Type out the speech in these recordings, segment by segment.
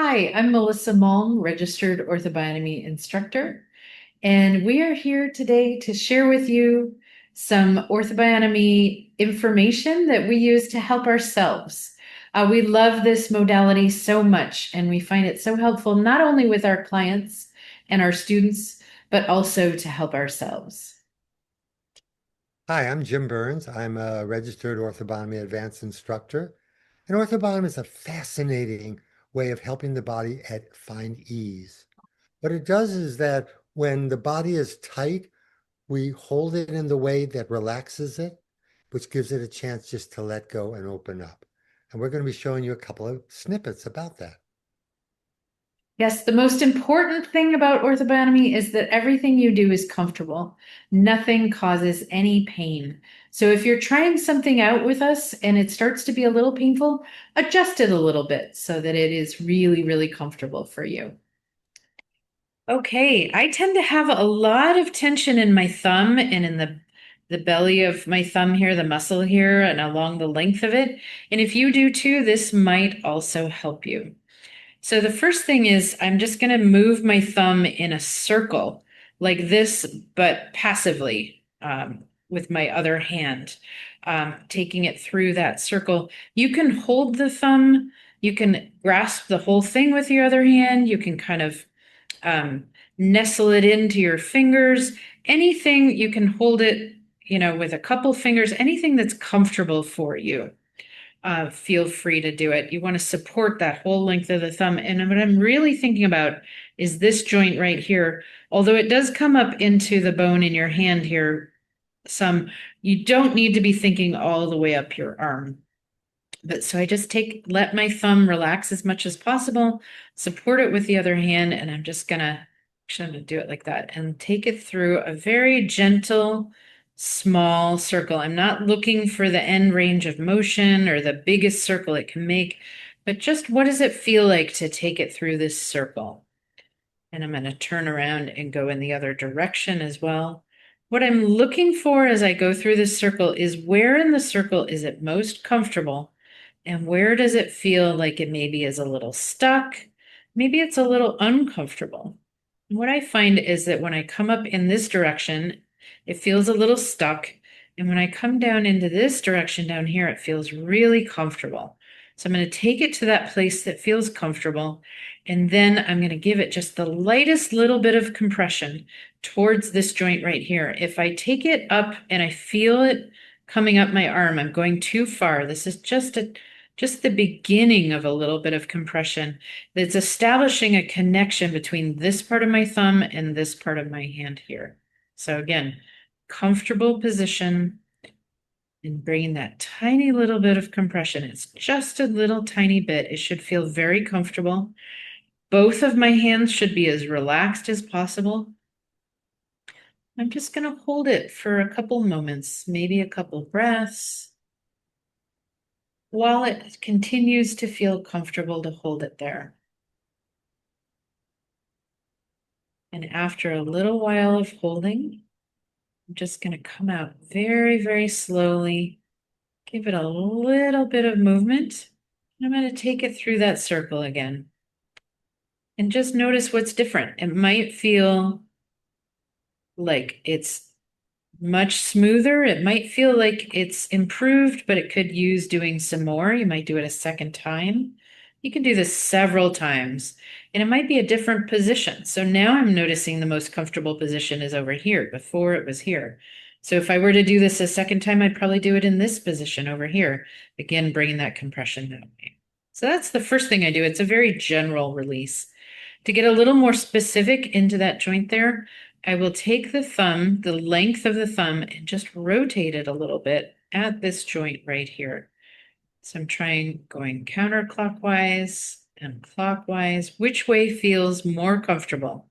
Hi, I'm Melissa Malm, registered Ortho-Bionomy instructor, and we are here today to share with you some Ortho-Bionomy information that we use to help ourselves. We love this modality so much, and we find it so helpful not only with our clients and our students, but also to help ourselves. Hi, I'm Jim Berns. I'm a registered Ortho-Bionomy advanced instructor. And Ortho-Bionomy is a fascinating way of helping the body find ease. What it does is that when the body is tight, we hold it in the way that relaxes it, which gives it a chance just to let go and open up. And we're going to be showing you a couple of snippets about that. Yes, the most important thing about orthobionomy is that everything you do is comfortable. Nothing causes any pain. So if you're trying something out with us and it starts to be a little painful, adjust it a little bit so that it is really, really comfortable for you. Okay, I tend to have a lot of tension in my thumb and in the belly of my thumb here, the muscle here, and along the length of it. And if you do too, this might also help you. So the first thing is I'm just going to move my thumb in a circle like this, but passively with my other hand, taking it through that circle. You can hold the thumb, you can grasp the whole thing with your other hand, you can kind of um, nestle it into your fingers. Anything you can hold it, with a couple fingers, anything that's comfortable for you. Feel free to do it. You want to support that whole length of the thumb. And what I'm really thinking about is this joint right here. Although it does come up into the bone in your hand here, you don't need to be thinking all the way up your arm. But so I just let my thumb relax as much as possible, support it with the other hand, and actually I'm gonna do it like that and take it through a very gentle, small circle. I'm not looking for the end range of motion or the biggest circle it can make, but just what does it feel like to take it through this circle? And I'm gonna turn around and go in the other direction as well. What I'm looking for as I go through this circle is where in the circle is it most comfortable and where does it feel like it maybe is a little stuck? Maybe it's a little uncomfortable. And what I find is that when I come up in this direction, it feels a little stuck. And when I come down into this direction down here, it feels really comfortable. So I'm going to take it to that place that feels comfortable. And then I'm going to give it just the lightest little bit of compression towards this joint right here. If I take it up and I feel it coming up my arm, I'm going too far. This is just the beginning of a little bit of compression that's establishing a connection between this part of my thumb and this part of my hand here. So again, comfortable position and bringing that tiny little bit of compression. It's just a little tiny bit. It should feel very comfortable. Both of my hands should be as relaxed as possible. I'm just going to hold it for a couple moments, maybe a couple breaths, while it continues to feel comfortable to hold it there. And after a little while of holding, I'm just going to come out very, very slowly, give it a little bit of movement. And I'm going to take it through that circle again. And just notice what's different. It might feel like it's much smoother. It might feel like it's improved, but it could use doing some more. You might do it a second time. You can do this several times, and it might be a different position. So now I'm noticing the most comfortable position is over here. Before it was here. So if I were to do this a second time, I'd probably do it in this position over here. Again, bringing that compression that way. So that's the first thing I do. It's a very general release. To get a little more specific into that joint there, I will take the thumb, the length of the thumb, and just rotate it a little bit at this joint right here. So I'm going counterclockwise and clockwise. Which way feels more comfortable?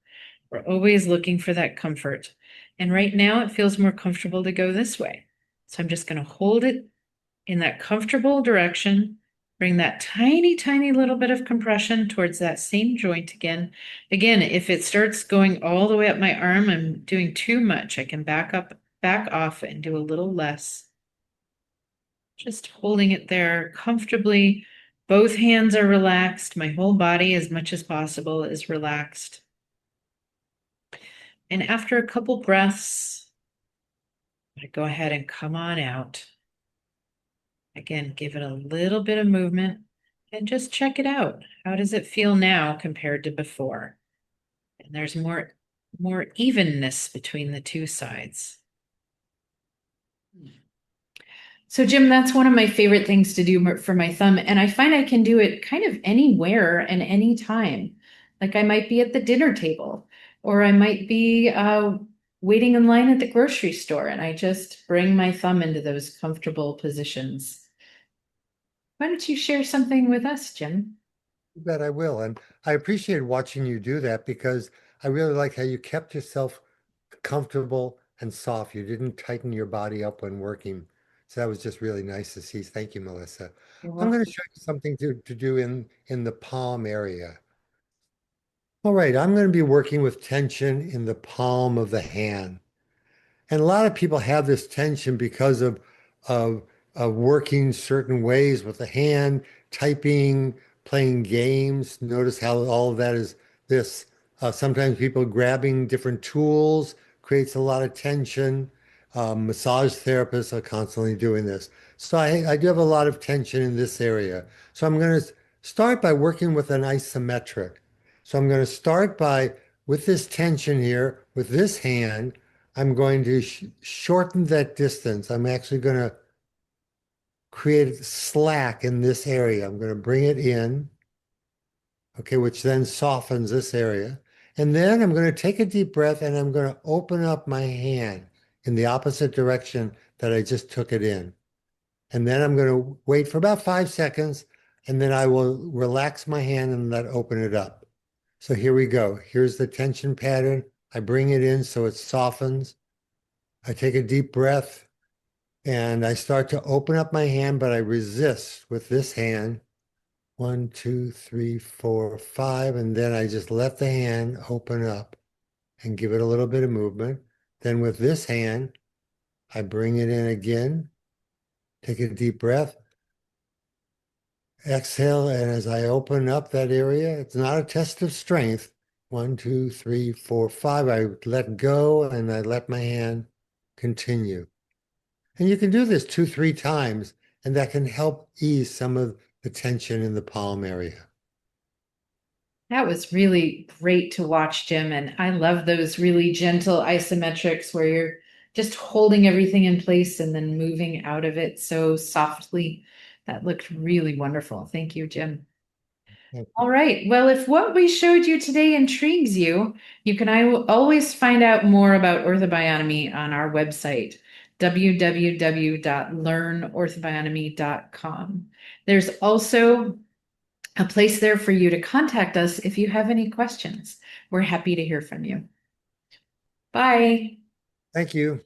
We're always looking for that comfort. And right now it feels more comfortable to go this way. So I'm just going to hold it in that comfortable direction. Bring that tiny, tiny little bit of compression towards that same joint again. Again, if it starts going all the way up my arm, I'm doing too much. I can back off and do a little less. Just holding it there comfortably, Both hands are relaxed. My whole body, as much as possible, is relaxed. And after a couple breaths, I go ahead and come on out. Again, give it a little bit of movement and just check it out. How does it feel now compared to before? And there's more evenness between the two sides. So, Jim, that's one of my favorite things to do for my thumb. And I find I can do it kind of anywhere and anytime. Like I might be at the dinner table, or I might be waiting in line at the grocery store, and I just bring my thumb into those comfortable positions. Why don't you share something with us, Jim? You bet I will. And I appreciated watching you do that because I really like how you kept yourself comfortable and soft. You didn't tighten your body up when working. So that was just really nice to see. Thank you, Melissa. You're I'm going welcome. to show you something to do in the palm area. All right, I'm going to be working with tension in the palm of the hand. And a lot of people have this tension because of, of working certain ways with the hand, typing, playing games. Notice how all of that is this. Sometimes people grabbing different tools creates a lot of tension. Massage therapists are constantly doing this. So I do have a lot of tension in this area. So I'm going to start by working with an isometric. So I'm going to start by, with this tension here, with this hand, I'm going to shorten that distance. I'm actually going to create slack in this area. I'm going to bring it in, okay, which then softens this area. And then I'm going to take a deep breath and I'm going to open up my hand in the opposite direction that I just took it in. And then I'm going to wait for about 5 seconds and then I will relax my hand and let open it up. So here we go. Here's the tension pattern. I bring it in so it softens. I take a deep breath and I start to open up my hand, but I resist with this hand. 1, 2, 3, 4, 5. And then I just let the hand open up and give it a little bit of movement. Then with this hand, I bring it in again, take a deep breath, exhale. And as I open up that area, it's not a test of strength. 1, 2, 3, 4, 5. I let go and I let my hand continue. And you can do this 2, 3 times, and that can help ease some of the tension in the palm area. That was really great to watch, Jim. And I love those really gentle isometrics where you're just holding everything in place and then moving out of it so softly. That looked really wonderful. Thank you, Jim. Thank All you. right. Well, if what we showed you today intrigues you, you can always find out more about orthobionomy on our website, www.learnorthobionomy.com. There's also a place there for you to contact us if you have any questions. We're happy to hear from you. Bye. Thank you.